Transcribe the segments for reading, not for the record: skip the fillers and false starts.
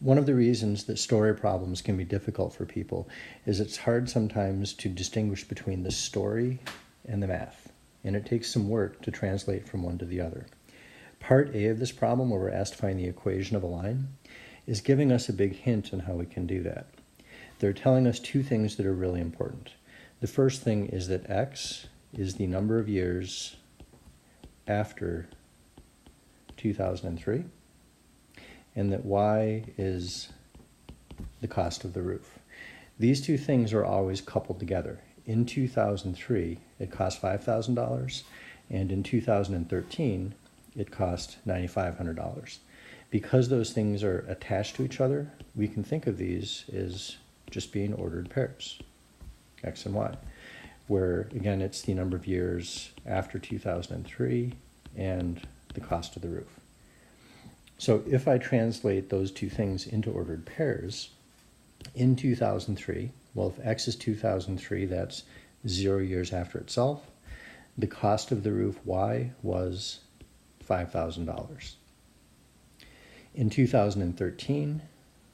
one of the reasons that story problems can be difficult for people is it's hard sometimes to distinguish between the story and the math, and it takes some work to translate from one to the other. Part A of this problem, where we're asked to find the equation of a line, is giving us a big hint on how we can do that. They're telling us two things that are really important. The first thing is that x is the number of years after 2003, and that y is the cost of the roof. These two things are always coupled together. In 2003, it cost $5,000, and in 2013, it cost $9,500. Because those things are attached to each other, we can think of these as just being ordered pairs, x and y, where, again, it's the number of years after 2003 and the cost of the roof. So if I translate those two things into ordered pairs, in 2003, well, if x is 2003, that's 0 years after itself. The cost of the roof, y, was $5,000. In 2013,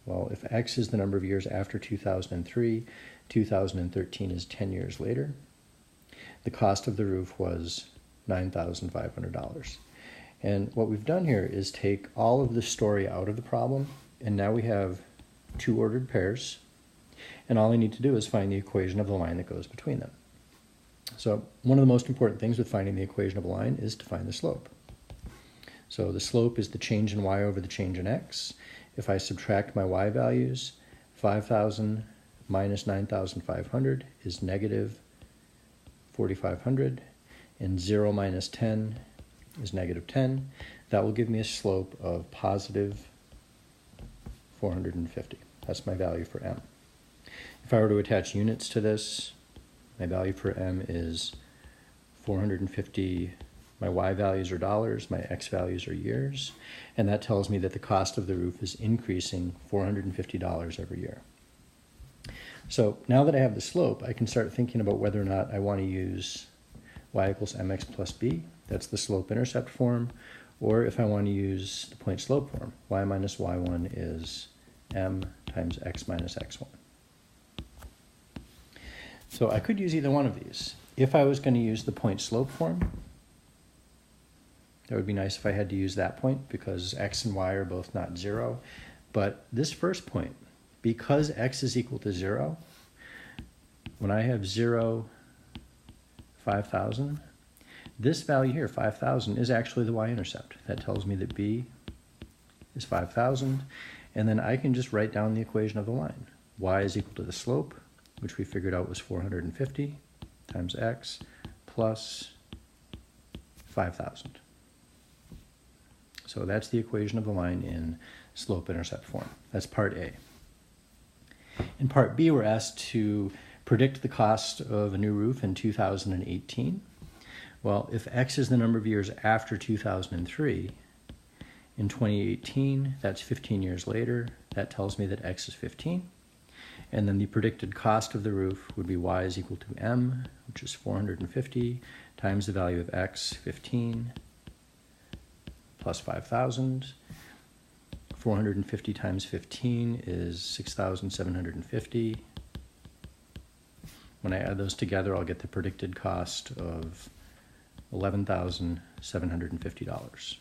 well, if x is the number of years after 2003, 2013 is 10 years later. The cost of the roof was $9,500. And what we've done here is take all of the story out of the problem, and now we have two ordered pairs, and all I need to do is find the equation of the line that goes between them. So one of the most important things with finding the equation of a line is to find the slope. So the slope is the change in y over the change in x. If I subtract my y values, 5,000 minus 9,500 is negative 4,500, and 0 minus 10 is negative 10. That will give me a slope of positive 450. That's my value for m. If I were to attach units to this, my value for m is 450. My y values are dollars, my x values are years, and that tells me that the cost of the roof is increasing $450 every year. So now that I have the slope, I can start thinking about whether or not I want to use y equals mx plus b, that's the slope-intercept form, or if I want to use the point-slope form, y minus y1 is m times x minus x1. So I could use either one of these. If I was going to use the point-slope form, that would be nice if I had to use that point because x and y are both not 0. But this first point, because x is equal to 0, when I have 0, 5,000, this value here, 5,000, is actually the y-intercept. That tells me that b is 5,000, and then I can just write down the equation of the line. Y is equal to the slope, which we figured out was 450, times x, plus 5,000. So that's the equation of the line in slope-intercept form. That's part A. In part B, we're asked to predict the cost of a new roof in 2018. Well, if x is the number of years after 2003, in 2018, that's 15 years later. That tells me that x is 15. And then the predicted cost of the roof would be y is equal to m, which is 450, times the value of x, 15, plus 5,000. 450 times 15 is 6,750. When I add those together, I'll get the predicted cost of $11,750.